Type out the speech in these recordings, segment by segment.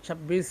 26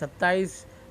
27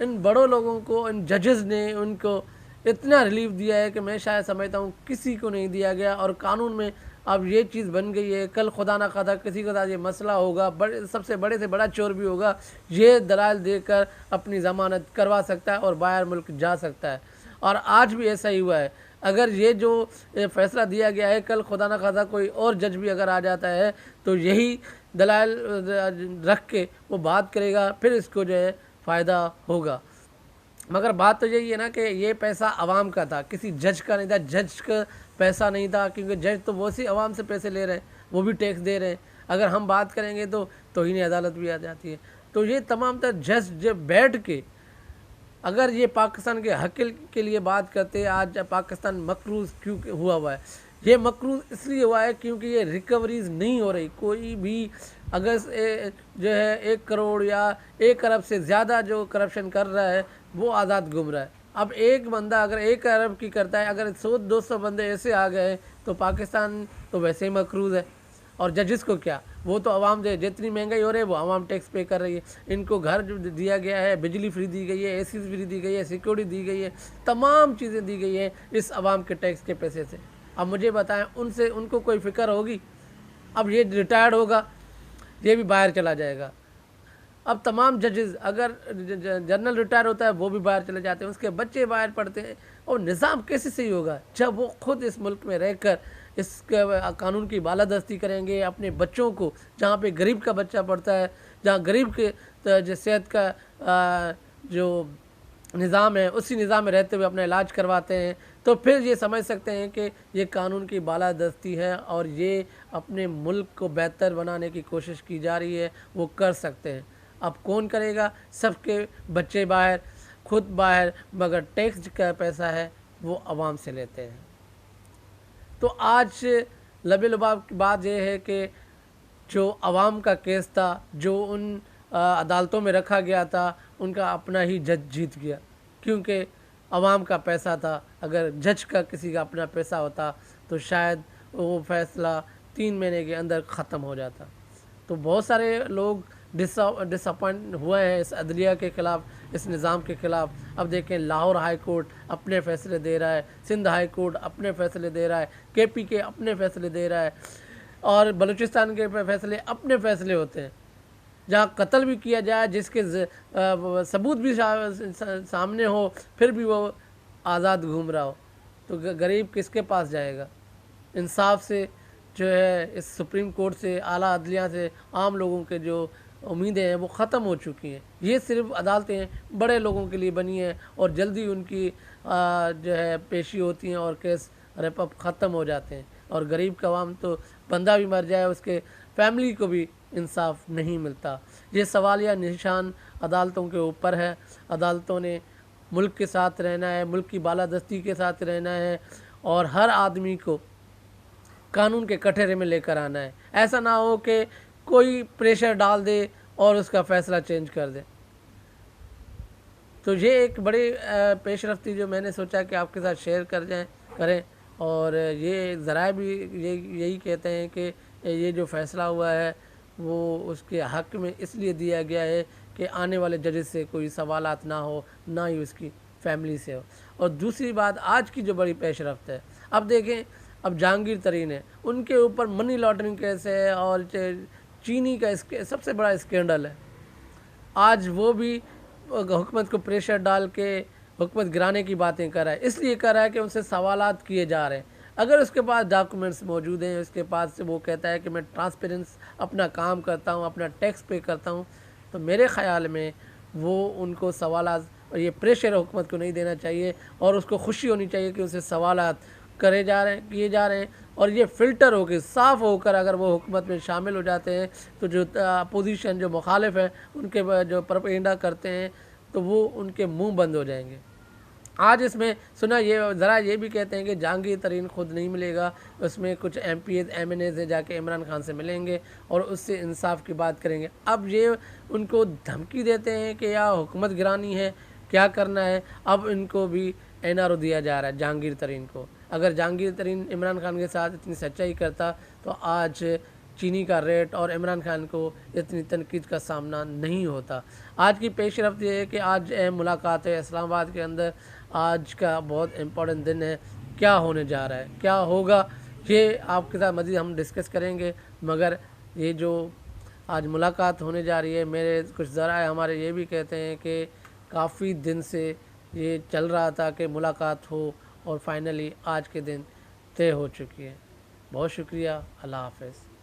ان بڑوں لوگوں کو، ان ججز نے ان کو اتنا ریلیف دیا ہے کہ میں شاید سمجھتا ہوں کسی کو نہیں دیا گیا. اور قانون میں اب یہ چیز بن گئی ہے، کل خدا نہ خواستہ کسی کے ساتھ یہ مسئلہ ہوگا، سب سے بڑا چور بھی ہوگا، یہ دلائل دے کر اپنی ضمانت کروا سکتا ہے اور باہر ملک جا سکتا ہے. اور آج بھی ایسا ہی ہوا ہے. اگر یہ جو فیصلہ دیا گیا ہے، کل خدا نہ خواستہ کوئی اور جج بھی اگر آ جاتا ہے تو یہی دلائل رکھ کے وہ بات کرے گا، پھر اس کو جو ہے فائدہ ہوگا. مگر بات تو یہی ہے نا کہ یہ پیسہ عوام کا تھا، کسی جج کا نہیں تھا. جج کا پیسہ نہیں تھا، کیونکہ جج تو وہ سی عوام سے پیسے لے رہے ہیں، وہ بھی ٹیکس دے رہے ہیں. اگر ہم بات کریں گے تو توہین عدالت بھی آ جاتی ہے. تو یہ تمام تر جج جب بیٹھ کے اگر یہ پاکستان کے حق کے لیے بات کرتے ہیں، آج پاکستان مقروض کیوں ہوا ہے؟ یہ مقروض اس لیے ہوا ہے کیونکہ یہ ریکوریز نہیں ہو رہی. کوئی بھی اگر جو ہے 1 کروڑ یا 1 ارب سے زیادہ جو کرپشن کر رہا ہے وہ آزاد گھوم رہا ہے. اب ایک بندہ اگر 1 ارب کی کرتا ہے، اگر 100-200 بندے ایسے آ گئے تو پاکستان تو ویسے ہی مقروض ہے. اور ججز کو کیا، وہ تو عوام دے، جتنی مہنگائی ہو رہی ہے وہ عوام ٹیکس پے کر رہی ہے. ان کو گھر جو دیا گیا ہے، بجلی فری دی گئی ہے، اے سی فری دی گئی ہے، سیکورٹی دی گئی ہے، تمام چیزیں دی گئی ہیں اس عوام کے ٹیکس کے پیسے سے. اب مجھے بتائیں ان کو کوئی فکر ہوگی؟ اب یہ ریٹائرڈ ہوگا، یہ بھی باہر چلا جائے گا. اب تمام ججز، اگر جنرل ریٹائر ہوتا ہے وہ بھی باہر چلے جاتے ہیں، اس کے بچے باہر پڑھتے ہیں. اور نظام کیسے صحیح ہوگا جب وہ خود اس ملک میں رہ کر اس کے قانون کی بالادستی کریں گے؟ اپنے بچوں کو، جہاں پہ غریب کا بچہ پڑھتا ہے، جہاں غریب کے صحت کا جو نظام ہے اسی نظام میں رہتے ہوئے اپنا علاج کرواتے ہیں، تو پھر یہ سمجھ سکتے ہیں کہ یہ قانون کی بالادستی ہے اور یہ اپنے ملک کو بہتر بنانے کی کوشش کی جا رہی ہے، وہ کر سکتے ہیں. اب کون کرے گا؟ سب کے بچے باہر، خود باہر، مگر ٹیکس کا پیسہ ہے وہ عوام سے لیتے ہیں. تو آج لب لباب کی بات یہ ہے کہ جو عوام کا کیس تھا، جو ان عدالتوں میں رکھا گیا تھا، ان کا اپنا ہی جج جیت گیا، کیونکہ عوام کا پیسہ تھا. اگر جج کا کسی کا اپنا پیسہ ہوتا تو شاید وہ فیصلہ 3 مہینے کے اندر ختم ہو جاتا. تو بہت سارے لوگ ڈس اپوائنٹ ہوئے ہیں اس عدلیہ کے خلاف، اس نظام کے خلاف. اب دیکھیں لاہور ہائی کورٹ اپنے فیصلے دے رہا ہے، سندھ ہائی کورٹ اپنے فیصلے دے رہا ہے، KPK اپنے فیصلے دے رہا ہے، اور بلوچستان کے فیصلے اپنے فیصلے ہوتے ہیں. جہاں قتل بھی کیا جائے، جس کے ثبوت بھی سامنے ہو، پھر بھی وہ آزاد گھوم رہا ہو، تو غریب کس کے پاس جائے گا؟ انصاف سے جو ہے اس سپریم کورٹ سے، اعلیٰ عدلیہ سے عام لوگوں کے جو امیدیں ہیں وہ ختم ہو چکی ہیں. یہ صرف عدالتیں بڑے لوگوں کے لیے بنی ہیں اور جلدی ان کی جو ہے پیشی ہوتی ہیں اور کیس ریپ اپ ختم ہو جاتے ہیں. اور غریب کا عوام تو بندہ بھی مر جائے اس کے فیملی کو بھی انصاف نہیں ملتا. یہ سوالیہ نشان عدالتوں کے اوپر ہے. عدالتوں نے ملک کے ساتھ رہنا ہے، ملک کی بالادستی کے ساتھ رہنا ہے، اور ہر آدمی کو قانون کے کٹہرے میں لے کر آنا ہے. ایسا نہ ہو کہ کوئی پریشر ڈال دے اور اس کا فیصلہ چینج کر دے. تو یہ ایک بڑی پیش رفتی جو میں نے سوچا کہ آپ کے ساتھ شیئر کریں. اور یہ ذرائع بھی یہی کہتے ہیں کہ یہ جو فیصلہ ہوا ہے وہ اس کے حق میں اس لیے دیا گیا ہے کہ آنے والے ججز سے کوئی سوالات نہ ہو، نہ ہی اس کی فیملی سے ہو. اور دوسری بات، آج کی جو بڑی پیش رفت ہے، اب دیکھیں اب جہانگیر ترین ہے، ان کے اوپر منی لانڈرنگ کیس ہے اور چینی کا سب سے بڑا اسکینڈل ہے. آج وہ بھی حکومت کو پریشر ڈال کے حکومت گرانے کی باتیں کر رہا ہے. اس لیے کر رہا ہے کہ ان سے سوالات کیے جا رہے ہیں. اگر اس کے پاس ڈاکومنٹس موجود ہیں، اس کے پاس وہ کہتا ہے کہ میں ٹرانسپیرنس اپنا کام کرتا ہوں، اپنا ٹیکس پے کرتا ہوں، تو میرے خیال میں وہ ان کو سوالات اور یہ پریشر حکومت کو نہیں دینا چاہیے، اور اس کو خوشی ہونی چاہیے کہ ان سے سوالات کیے جا رہے ہیں. اور یہ فلٹر ہو کے صاف ہو کر اگر وہ حکومت میں شامل ہو جاتے ہیں تو جو اپوزیشن، جو مخالف ہیں، ان کے جو پروپیگنڈا کرتے ہیں تو وہ ان کے منہ بند ہو جائیں گے. آج اس میں سنا یہ بھی کہتے ہیں کہ جہانگیر ترین خود نہیں ملے گا، اس میں کچھ MPs MNAs جا کے عمران خان سے ملیں گے اور اس سے انصاف کی بات کریں گے. اب یہ ان کو دھمکی دیتے ہیں کہ یا حکومت گرانی ہے، کیا کرنا ہے. اب ان کو بھی NRO دیا جا رہا ہے جہانگیر ترین کو. اگر جہانگیر ترین عمران خان کے ساتھ اتنی سچائی کرتا تو آج چینی کا ریٹ اور عمران خان کو اتنی تنقید کا سامنا نہیں ہوتا۔ آج کی پیش رفت یہ ہے کہ آج اہم ملاقات ہے اسلام آباد کے اندر، آج کا بہت امپورٹنٹ دن ہے۔ کیا ہونے جا رہا ہے، کیا ہوگا، یہ آپ کے ساتھ مزید ہم ڈسکس کریں گے، مگر یہ جو آج ملاقات ہونے جا رہی ہے، میرے کچھ ذرائع ہمارے یہ بھی کہتے ہیں کہ کافی دن سے یہ چل رہا تھا کہ ملاقات ہو، اور فائنلی آج کے دن طے ہو چکی ہے۔ بہت شکریہ، اللہ حافظ۔